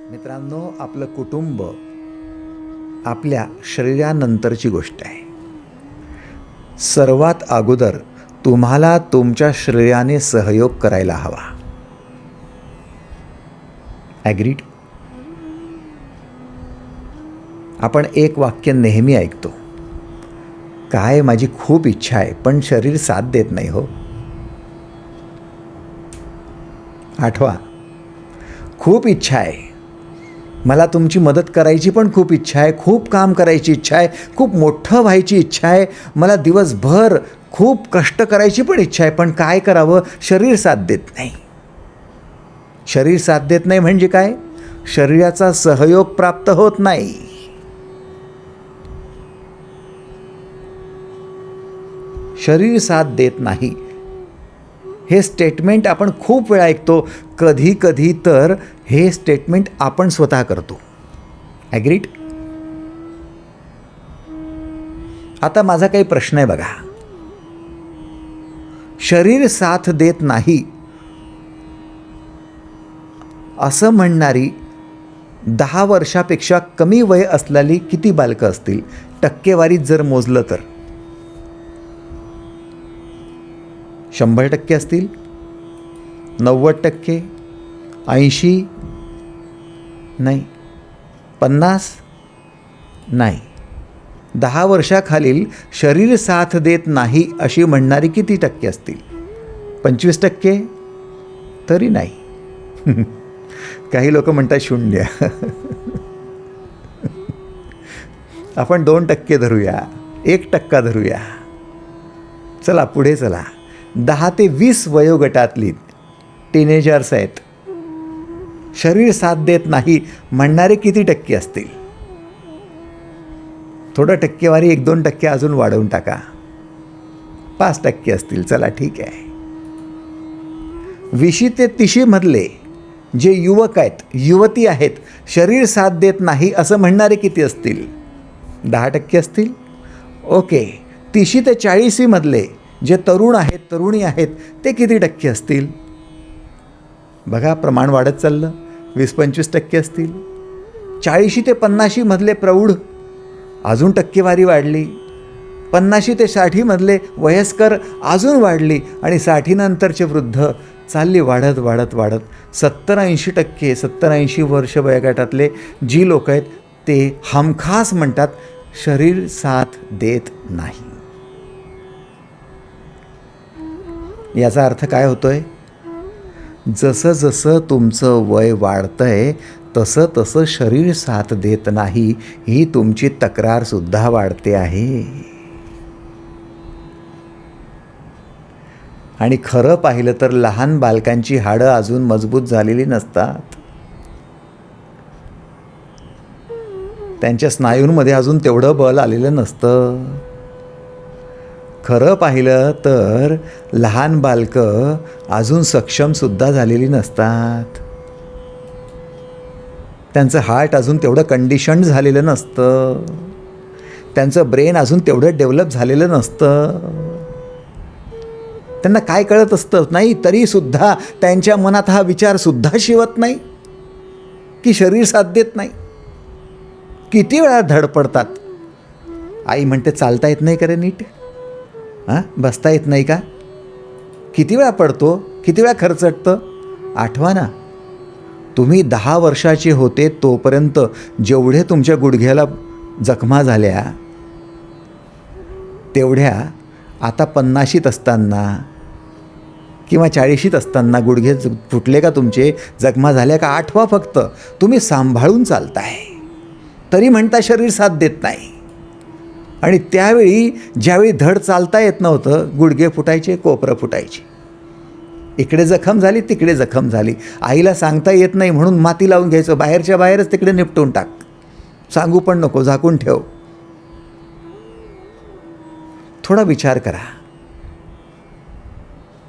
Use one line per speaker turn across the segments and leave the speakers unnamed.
मित्रांनो, आपलं कुटुंब आपल्या शरीरानंतरची गोष्ट आहे. सर्वात अगोदर तुम्हाला तुमच्या शरीराने सहयोग करायला हवा. ॲग्रीड? आपण एक वाक्य नेहमी ऐकतो, काय माझी खूप इच्छा आहे पण शरीर साथ देत नाही हो. आठवा, खूप इच्छा आहे, मला तुमची मदत करायची पण खूप इच्छा आहे, खूप काम करायची इच्छा आहे, खूप मोठं व्हायची इच्छा आहे, मला दिवसभर खूप कष्ट करायची पण इच्छा आहे, पण काय करावं, शरीर साथ देत नाही. शरीर साथ देत नाही म्हणजे काय? शरीराचा सहयोग प्राप्त होत नाही. शरीर साथ देत नाही हे स्टेटमेंट आपण खूप वेळा ऐकतो. कधी कधी तर हे स्टेटमेंट आपण स्वतः करतो. ॲग्रीड? आता माझा काही प्रश्न आहे बघा. शरीर साथ देत नाही असं म्हणणारी 10 वर्षापेक्षा कमी वय असलेली किती बालकं असतील? टक्केवारीत जर मोजलं तर 100% असतील? 90%? 80? नाही. 50? नाही. 10 वर्षाखालील शरीर साथ देत नाही अशी म्हणणारी किती टक्के असतील? 25%? तरी नाही. काही लोक म्हणतात 0. आपण 2% धरूया, 1% धरूया. चला पुढे चला. 10 ते 20 वयोगटातली टीनेजर्स आहेत, शरीर साथ देत नाही म्हणणारे किती टक्के असतील? थोडं टक्केवारी 1-2% अजून वाढवून टाका, 5% असतील. चला ठीक आहे. 20 ते 30 मधले जे युवक आहेत, युवती आहेत, शरीर साथ देत नाही असं म्हणणारे किती असतील? 10% असतील. ओके. 30 ते 40 मधले जे तरुण आहेत, तरुणी आहेत, ते किती टक्के असतील? बघा, प्रमाण वाढत चाललं. 20-25% असतील. 40 ते 50 मधले प्रौढ, अजून टक्केवारी वाढली. 50 ते 60 मधले वयस्कर अजून वाढली. आणि 60 नंतरचे वृद्ध चालली वाढत वाढत वाढत 70-80%, 70-80 वर्ष वयोगटातले जी लोक आहेत ते हमखास म्हणतात शरीर साथ देत नाही. याचा अर्थ काय होतोय? जसं जसं तुमचं वय वाढतंय तसं तसं शरीर साथ देत नाही ही तुमची तक्रारसुद्धा वाढते आहे. आणि खरं पाहिलं तर लहान बालकांची हाडं अजून मजबूत झालेली नसतात. त्यांच्या स्नायूंमध्ये अजून तेवढं बल आलेलं नसतं. खरं पाहिलं तर लहान बालकं अजून सक्षमसुद्धा झालेली नसतात. त्यांचं हार्ट अजून तेवढं कंडिशन्ड झालेलं नसतं. त्यांचं ब्रेन अजून तेवढं डेव्हलप झालेलं नसतं. त्यांना काय कळत असतं नाही, तरीसुद्धा त्यांच्या मनात हा विचारसुद्धा शिवत नाही की शरीर साथ देत नाही. किती वेळा धडपडतात. आई म्हणते चालता येत नाही का रे नीट? बसता येत नाही का? किती वेळा पडतो, किती वेळा खरचटतं. आठवा ना, तुम्ही 10 वर्षाचे होते तोपर्यंत जेवढे तुमच्या गुडघ्याला जखमा झाल्या तेवढ्या आता 50शीत असताना किंवा 40शीत असताना गुडघे फुटले का तुमचे, जखमा झाल्या का? आठवा फक्त. तुम्ही सांभाळून चालताय तरी म्हणता शरीर साथ देत नाही. आणि त्यावेळी ज्यावेळी धड चालता येत नव्हतं, गुडघे फुटायचे, कोपरं फुटायचे, इकडे जखम झाली, तिकडे जखम झाली. आईला सांगता येत नाही म्हणून माती लावून घ्यायचं, बाहेरच्या बाहेरच तिकडे निपटून टाक, सांगू पण नको, झाकून ठेव. थोडा विचार करा.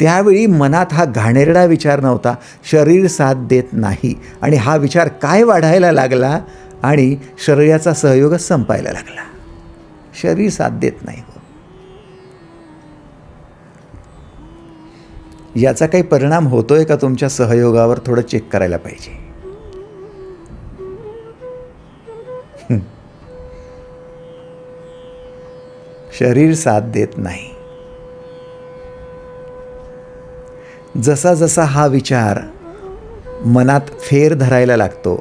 त्यावेळी मनात हा घाणेरडा विचार नव्हता, शरीर साथ देत नाही. आणि हा विचार काय वाढायला लागला आणि शरीराचा सहयोगच संपायला लागला. शरीर साथ देत नाही हो. याचा काही परिणाम होतोय का तुमच्या सहयोगावर? थोडं चेक करायला पाहिजे. शरीर साथ देत नाही. जसा जसा हा विचार मनात फेर धरायला लागतो,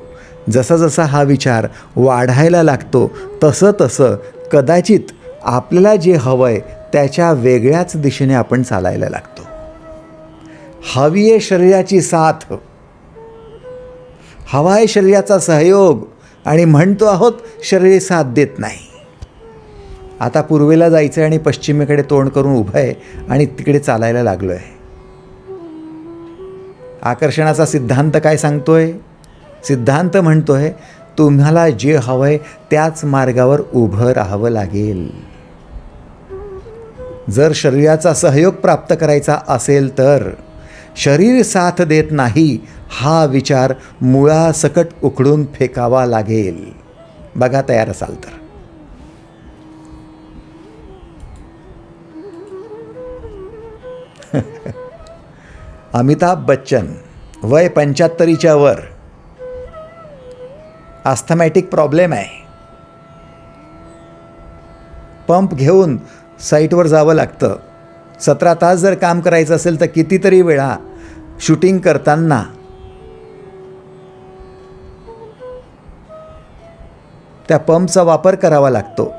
जसा जसा हा विचार वाढायला लागतो, तसं तसं कदाचित आपल्याला जे हवं आहे त्याच्या वेगळ्याच दिशेने आपण चालायला लागतो. हवी आहे शरीराची साथ, हवा आहे शरीराचा सहयोग, आणि म्हणतो आहोत शरीर साथ देत नाही. आता पूर्वेला जायचं आहे आणि पश्चिमेकडे तोंड करून उभं आहे आणि तिकडे चालायला लागलो आहे. आकर्षणाचा सिद्धांत काय सांगतोय? सिद्धांत म्हणतोय तुम्हाला जे हवं आहे त्याच मार्गावर उभं राहावं लागेल. जर शरीराचा सहयोग प्राप्त करायचा असेल तर शरीर साथ देत नाही हा विचार मुळासकट उखडून फेकावा लागेल. बघा तयार असाल तर. अमिताभ बच्चन, वय 75च्या वर, अस्थमॅटिक प्रॉब्लेम आहे. पंप घेऊन साईटवर जावं लागतं. 17 तास जर काम करायचं असेल तर कितीतरी वेळा शूटिंग करताना त्या पंपचा वापर करावा लागतो.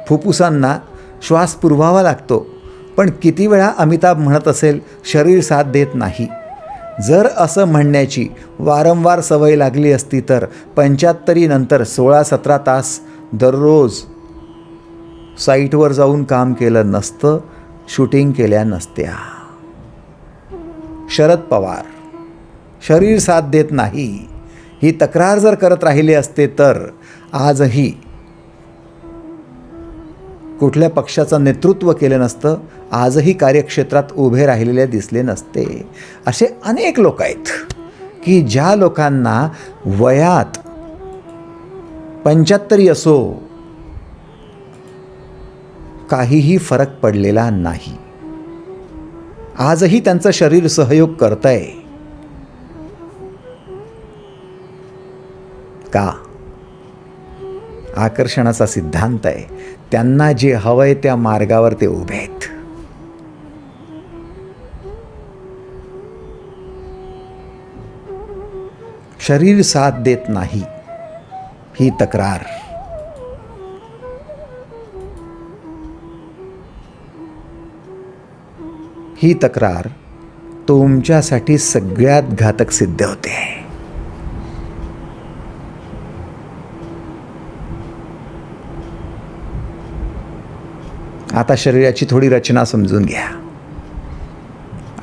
फुफ्फुसांना श्वास पुरवावा लागतो. पण किती वेळा अमिताभ म्हणत असेल शरीर साथ देत नाही. जर असं म्हणण्याची वारंवार सवय लागली असती तर 75 नंतर 16-17 तास दररोज साईटवर जाऊन काम केलं नसतं, शूटिंग केल्या नसत्या. शरद पवार शरीर साथ देत नाही ही तक्रार जर करत राहिले असते तर आजही कुठल्या पक्षाचं नेतृत्व केलं नसतं, आजही कार्यक्षेत्रात उभे राहिलेले दिसले नसते. असे अनेक लोक आहेत की ज्या लोकांना वयात 75 असो काहीही फरक पडलेला नाही. आजही त्यांचं शरीर सहयोग करतंय. का? आकर्षणाचा सिद्धांत आहे. त्यांना जे हवंय त्या मार्गावर ते उभे आहेत. शरीर साथ देत नाही ही तक्रार तुमच्यासाठी सगळ्यात घातक सिद्ध होते. आता शरीराची थोडी रचना समजून घ्या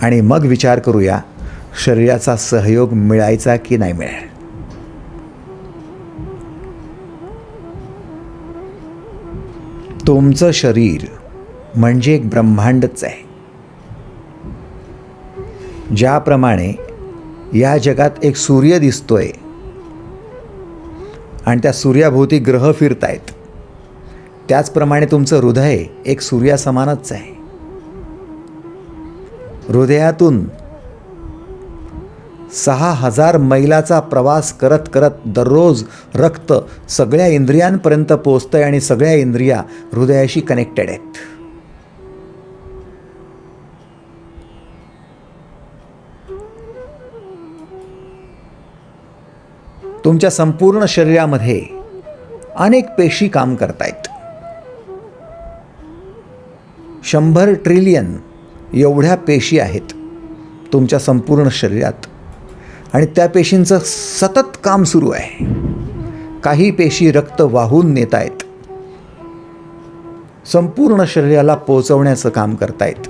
आणि मग विचार करूया शरीराचा सहयोग मिळायचा की नाही मिळेल. तुमचं शरीर म्हणजे एक ब्रह्मांडच आहे. ज्याप्रमाणे या जगात एक सूर्य दिसतोय आणि त्या सूर्याभोवती ग्रह फिरतायत, त्याचप्रमाणे तुमचं हृदय एक सूर्यासमानच आहे. हृदयातून 6000 मैलाचा प्रवास करत करत दररोज रक्त सगळ्या इंद्रियांपर्यंत पोहोचतंय आणि सगळ्या इंद्रिया हृदयाशी कनेक्टेड आहेत. तुमच्या संपूर्ण शरीरामध्ये अनेक पेशी काम करतायत. 100 ट्रिलियन एवढ्या पेशी आहेत तुमच्या संपूर्ण शरीरात आणि त्या पेशींचं सतत काम सुरू आहे. काही पेशी रक्त वाहून नेत आहेत, संपूर्ण शरीराला पोचवण्याचं काम करतायत,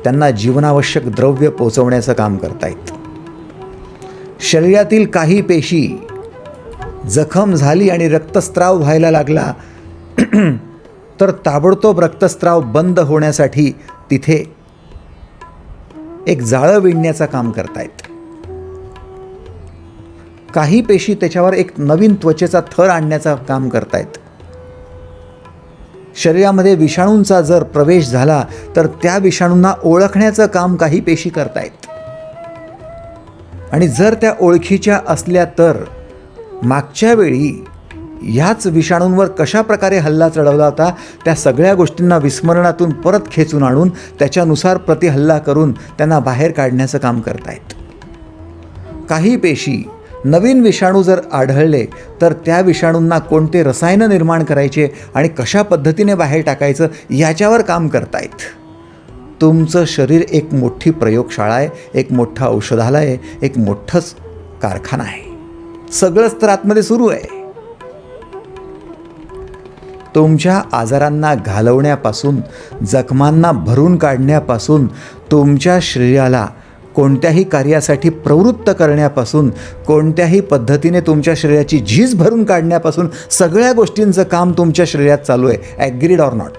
त्यांना जीवनावश्यक द्रव्य पोचवण्याचं काम करतायत. शरीरातील काही पेशी जखम झाली आणि रक्तस्राव व्हायला लागला तर ताबडतोब रक्तस्राव बंद होण्यासाठी तिथे एक जाळं विणण्याचं काम करतायत. काही पेशी त्याच्यावर एक नवीन त्वचेचा थर आणण्याचं काम करतायत. शरीरामध्ये विषाणूंचा जर प्रवेश झाला तर त्या विषाणूंना ओळखण्याचं काम काही पेशी करतायत. आणि जर त्या ओळखीच्या असल्या तर मागच्या वेळी ह्याच विषाणूंवर कशा प्रकारे हल्ला चढवला होता त्या सगळ्या गोष्टींना विस्मरणातून परत खेचून आणून त्याच्यानुसार प्रतिहल्ला करून त्यांना बाहेर काढण्याचं काम करतायत. काही पेशी नवीन विषाणू जर आढळले तर त्या विषाणूंना कोणते रसायनं निर्माण करायचे आणि कशा पद्धतीने बाहेर टाकायचं याच्यावर काम करतायत. तुमचं शरीर एक मोठी प्रयोगशाळा आहे, एक मोठं औषधालय आहे, एक मोठंच कारखाना आहे. सगळंच तर आतमध्ये सुरू आहे. तुमच्या आजारांना घालवण्यापासून, जखमांना भरून काढण्यापासून, तुमच्या शरीराला कोणत्याही कार्यासाठी प्रवृत्त करण्यापासून, कोणत्याही पद्धतीने तुमच्या शरीराची झीज भरून काढण्यापासून सगळ्या गोष्टींचं काम तुमच्या शरीरात चालू आहे. Agreed or not?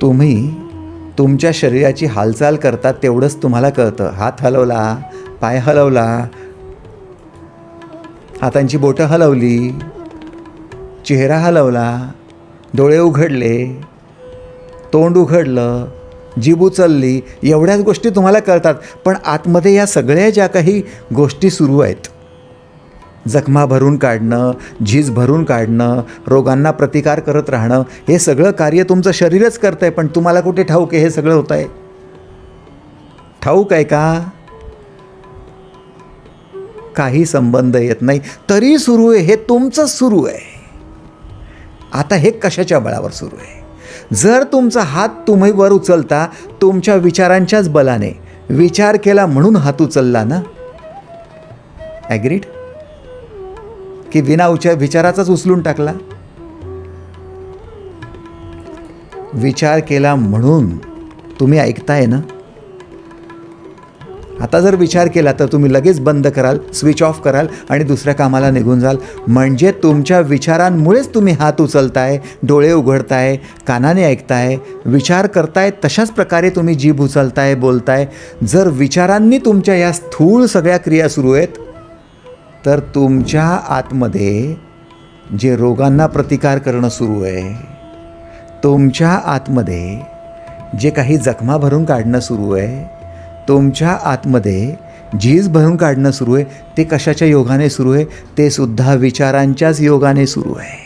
तुम्ही तुमच्या शरीराची हालचाल करता तेवढंच तुम्हाला कळतं. हात हलवला, पाय हलवला, हातांची बोटं हलवली, चेहरा हलवला, डोळे उघडले, तोंड उघडलं, जीभ उचलली, एवढ्याच गोष्टी तुम्हाला कळतात. पण आतमध्ये या सगळ्या ज्या काही गोष्टी सुरू आहेत, जखमा भरून काढणं, झीज भरून काढणं, रोगांना प्रतिकार करत राहणं, हे सगळं कार्य तुमचं शरीरच करतं आहे. पण तुम्हाला कुठे ठाऊक आहे हे सगळं होत आहे? ठाऊक आहे का? काही संबंध येत नाही. तरी सुरू आहे, हे तुमचंच सुरू आहे. आता हे कशाच्या बळावर सुरू आहे? जर तुमचा हात तुम्ही वर उचलता तुमच्या विचारांच्याच बलाने, विचार केला म्हणून हात उचलला ना? ॲग्रीड? की विना विचाराचाच उचलून टाकला? विचार केला म्हणून तुम्ही ऐकताय ना? आता जर विचार केला तर तुम्ही लगेच बंद कराल, स्विच ऑफ कराल आणि दुसऱ्या कामाला निघून जाल. म्हणजे तुमच्या विचारांमुळेच तुम्ही हात उचलताय, डोळे उघडताय, कानाने ऐकताय, विचार करताय. तशाच प्रकारे तुम्ही जीभ उचलताय, बोलताय. जर विचारांनी तुमच्या या स्थूळ सगळ्या क्रिया सुरू आहेत तर तुमच्या आतमध्ये जे रोगांना प्रतिकार करणं सुरू आहे, तुमच्या आतमध्ये जे काही जखमा भरून काढणं सुरू आहे, तुमच्या आतमध्ये झीज भरून काढणं सुरू आहे, ते कशाच्या योगाने सुरू आहे? ते सुद्धा विचारांच्याच योगाने सुरू आहे.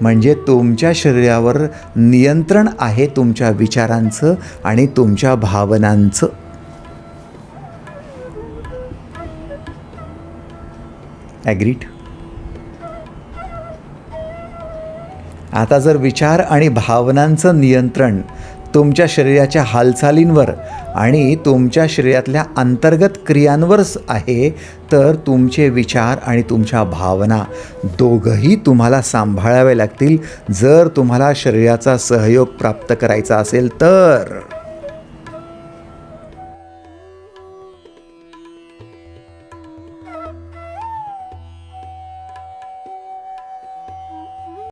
म्हणजे तुमच्या शरीरावर नियंत्रण आहे तुमच्या विचारांचं आणि तुमच्या भावनांचं. ॲग्रीड? आता जर विचार आणि भावनांचं नियंत्रण तुमच्या शरीराच्या हालचालींवर आणि तुमच्या शरीरातल्या अंतर्गत क्रियांवर आहे तर तुमचे विचार आणि तुमच्या भावना दोघंही तुम्हाला सांभाळावे लागतील जर तुम्हाला शरीराचा सहयोग प्राप्त करायचा असेल तर.